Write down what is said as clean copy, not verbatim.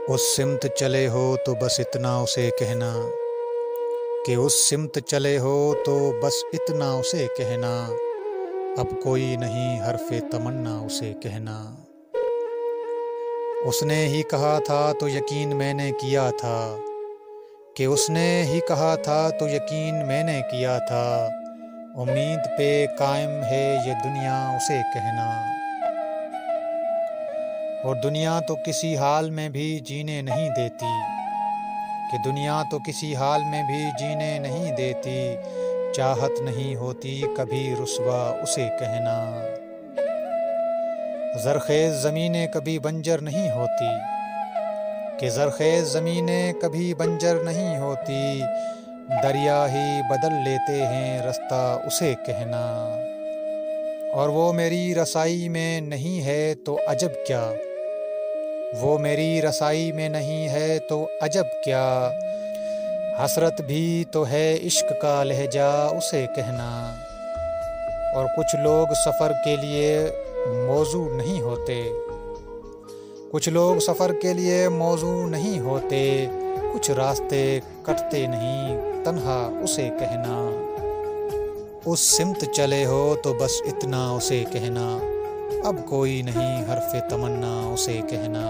उस सिमत चले हो तो बस इतना उसे कहना कि उस सिमत चले हो तो बस इतना उसे कहना, अब कोई नहीं हरफ़े तमन्ना उसे कहना। उसने ही कहा था तो यकीन मैंने किया था, कि उसने ही कहा था तो यकीन मैंने किया था, उम्मीद पे कायम है ये दुनिया उसे कहना। और दुनिया तो किसी हाल में भी जीने नहीं देती, कि दुनिया तो किसी हाल में भी जीने नहीं देती, चाहत नहीं होती कभी रुसवा उसे कहना। ज़रख़ेज़ ज़मीनें कभी बंजर नहीं होती, कि ज़रख़ेज़ ज़मीनें कभी बंजर नहीं होती, दरिया ही बदल लेते हैं रास्ता उसे कहना। और वो मेरी रसाई में नहीं है तो अजब क्या, वो मेरी रसाई में नहीं है तो अजब क्या, हसरत भी तो है इश्क का लहजा उसे कहना। और कुछ लोग सफ़र के लिए मौजू नहीं होते, कुछ लोग सफ़र के लिए मौजू नहीं होते, कुछ रास्ते कटते नहीं तन्हा उसे कहना। उस सिमत चले हो तो बस इतना उसे कहना, अब कोई नहीं हरफ़े तमन्ना उसे कहना।